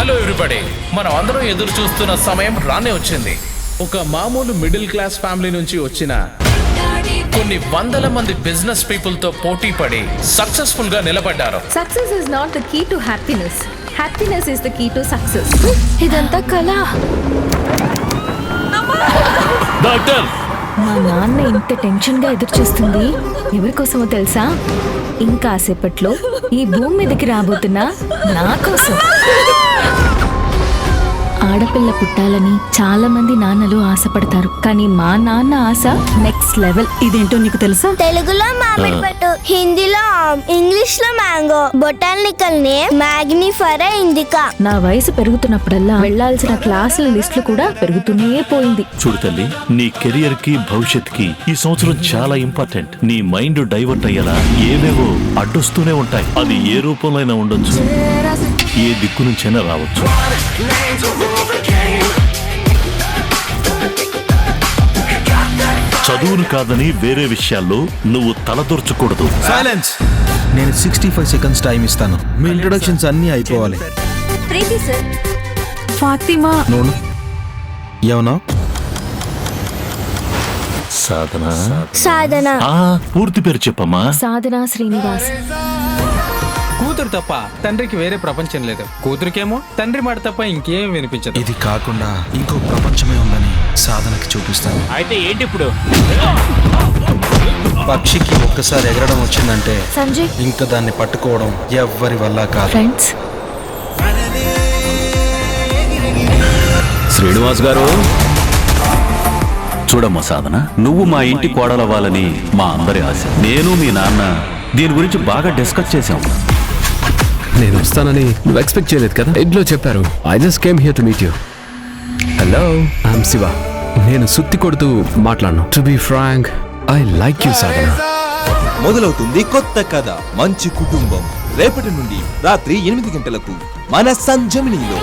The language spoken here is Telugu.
హలో ఎవ్రీబడి, మనం అందరం ఎదురు చూస్తున్న సమయం రానే వచ్చింది. ఒక మామూలు మిడిల్ క్లాస్ ఫ్యామిలీ నుంచి వచ్చిన కొన్ని వందల మంది బిజినెస్ పీపుల్ తో పోటీ పడి సక్సెస్ఫుల్ గా నిలబడ్డారు. Success is not the key to happiness, happiness is the key to success. ఇదంతా కళ. డాక్టర్, మా నాన్న ఇంత టెన్షన్ గా ఎదురు చూస్తుంది ఎవరి కోసమో తెలుసా? ఇంకాసేపట్లో ఈ భూమి మీదకి రాబోతున్నా నా కోసం. ఆడపిల్ల పుట్టాలని చాలా మంది నాన్నలు ఆశపడతారు, కానీ మా నాన్న ఆశ నెక్స్ట్ లెవెల్. ఇదేంటో నీకు తెలుసా? తెలుగులో మామిడి పట్టు, హిందీలో ఆమ్, ఇంగ్లీష్ లో mango, botanical name Mangifera indica. నా వయసు పెరుగుతున్నప్పుడల్లా వెళ్లాల్సిన క్లాసుల లిస్టులు కూడా పెరుగుతూనే పోయింది. చూడు తల్లి, నీ కెరియర్ కి భవిష్యత్ కి ఈ సంవత్సరం చాలా ఇంపార్టెంట్. నీ మైండ్ డైవర్ట్ అయ్యేలా ఏవేవో అడ్డొస్తూనే ఉంటాయి. అది ఏ రూపంలో ఉండొచ్చు, ఏ దిక్కు నుంచైనా రావచ్చు. చదువును కాదని వేరే విషయాల్లో నువ్వు తలదొర్చకూడదు. సైలెన్స్. నేను 65 సెకండ్స్ టైం ఇస్తాను. మీ ఇంట్రొడక్షన్స్ అన్నీ అయిపోవాలి. ప్రీతి సార్. ఫాతిమా. నోను ఏమన్నా? సాధన. సాధన. పూర్తి పేరు చెప్పమ్మా. సాధన శ్రీనివాస్. కూతురు తప్ప తండ్రికి వేరే ప్రపంచం లేదు. కూతురికేమో తండ్రి మాట తప్ప ఇంకేం వినిపించదు. ఇది కాకుండా ఇంకో ప్రపంచమే ఉందని సాధనకి చూపిస్తాను. అయితే ఏంటి ఇప్పుడు? పక్షికి ఒక్కసారి ఎగరడం వచ్చిందంటే సంజయ్. ఇంకా దాన్ని పట్టుకోవడం ఎవ్వరి వల్ల కాదు. ఫ్రెండ్స్. శ్రీనివాస్ గారు, చూడమ్మా సాధన, నువ్వు మా ఇంటి కోడలవ్వాలని మా అందరి ఆశ. నేను మీ నాన్న దీని గురించి బాగా డిస్కస్ చేశాం. నేను వస్తానని నువ్వు ఎక్స్పెక్ట్ చేయలేదు కదా. ఇంట్లో చెప్పారు. I just came here to meet you. Hello, I'm Shiva. నేను సుత్తి కొడుతూ మాట్లాడను. To be frank, I like you Sadhana. మొదలవుతుంది కొత్త కథ మంచి కుటుంబం రేపటి నుండి రాత్రి 8 గంటలకు మన సంజమినిలో.